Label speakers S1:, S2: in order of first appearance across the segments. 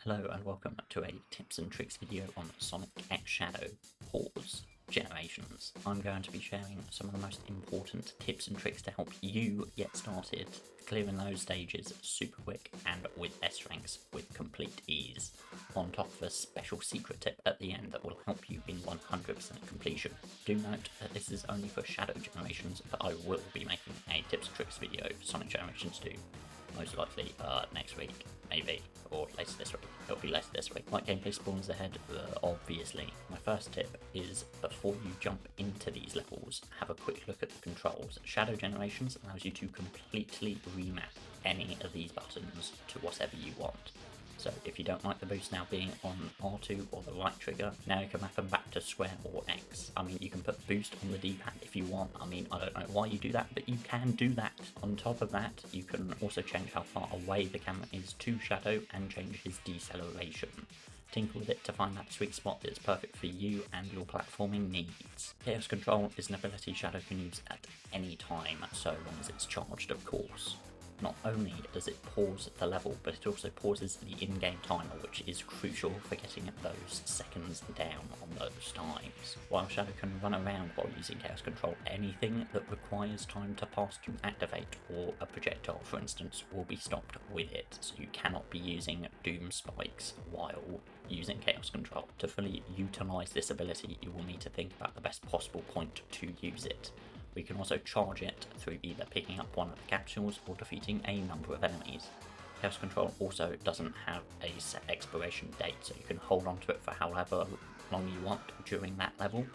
S1: Hello and welcome to a tips and tricks video on Sonic X Shadow Pause Generations. I'm going to be sharing some of the most important tips and tricks to help you get started clearing those stages super quick and with S ranks with complete ease, on top of a special secret tip at the end that will help you in 100% completion. Do note that this is only for Shadow Generations, but I will be making a tips and tricks video for Sonic Generations 2. Most likely next week, maybe, or later this week. It'll be later this week. Like gameplay spawns ahead, obviously. My first tip is, before you jump into these levels, have a quick look at the controls. Shadow Generations allows you to completely remap any of these buttons to whatever you want. So if you don't like the boost now being on R2 or the right trigger, now you can map them back to square or X. I mean, you can put boost on the D-pad if you want. I mean, I don't know why you do that, but you can do that. On top of that, you can also change how far away the camera is to Shadow and change his deceleration. Tinker with it to find that sweet spot that's perfect for you and your platforming needs. Chaos Control is an ability Shadow can use at any time, so long as it's charged, of course. Not only does it pause the level, but it also pauses the in-game timer, which is crucial for getting those seconds down on those times. While Shadow can run around while using Chaos Control, anything that requires time to pass to activate, or a projectile for instance, will be stopped with it, so you cannot be using Doom Spikes while using Chaos Control. To fully utilise this ability, you will need to think about the best possible point to use it. We can also charge it through either picking up one of the capsules or defeating a number of enemies. Chaos Control also doesn't have a set expiration date, so you can hold on to it for however long you want during that level,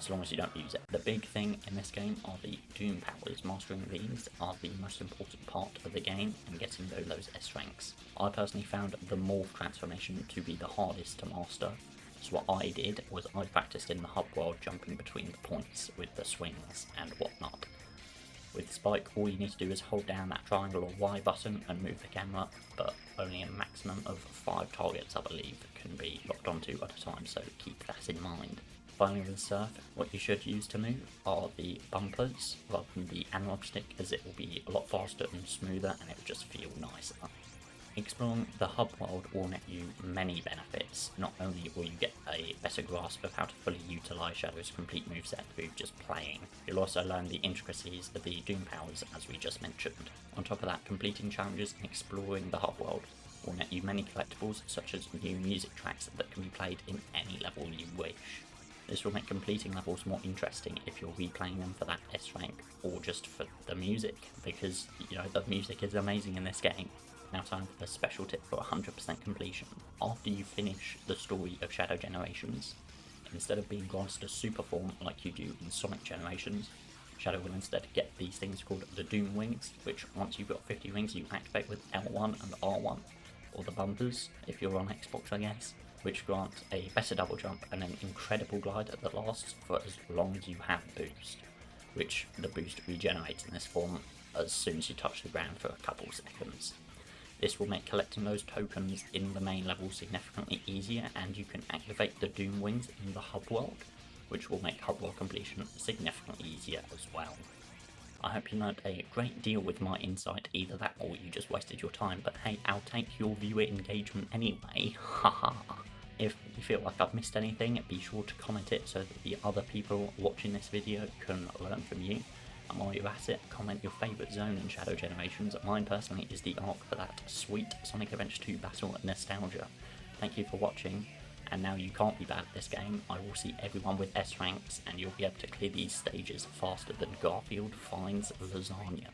S1: as long as you don't use it. The big thing in this game are the Doom powers. Mastering these are the most important part of the game and getting those S ranks. I personally found the Morph transformation to be the hardest to master. So what I did was I practiced in the hub world jumping between the points with the swings and whatnot. With Spike, all you need to do is hold down that triangle or Y button and move the camera, but only a maximum of 5 targets, I believe, can be locked onto at a time, so keep that in mind. Finally, with Surf, what you should use to move are the bumpers rather than the analog stick, as it will be a lot faster and smoother and it will just feel nicer. Exploring the hub world will net you many benefits. Not only will you get a better grasp of how to fully utilise Shadow's complete moveset through just playing, you'll also learn the intricacies of the Doom powers as we just mentioned. On top of that, completing challenges and exploring the hub world will net you many collectibles, such as new music tracks that can be played in any level you wish. This will make completing levels more interesting if you're replaying them for that S rank or just for the music, because you know the music is amazing in this game. Now time for the special tip for 100% completion. After you finish the story of Shadow Generations, instead of being granted a super form like you do in Sonic Generations, Shadow will instead get these things called the Doom Wings, which once you've got 50 rings you activate with L1 and R1, or the bumpers if you're on Xbox I guess, which grant a better double jump and an incredible glide that lasts for as long as you have boost, which the boost regenerates in this form as soon as you touch the ground for a couple seconds. This will make collecting those tokens in the main level significantly easier, and you can activate the Doom Wings in the hub world, which will make hub world completion significantly easier as well. I hope you learned a great deal with my insight, either that or you just wasted your time, but hey, I'll take your viewer engagement anyway, haha. If you feel like I've missed anything, be sure to comment it so that the other people watching this video can learn from you. And while you're at it, comment your favourite zone in Shadow Generations. Mine personally is the arc for that sweet Sonic Adventure 2 battle nostalgia. Thank you for watching, and now you can't be bad at this game. I will see everyone with S ranks, and you'll be able to clear these stages faster than Garfield finds lasagna.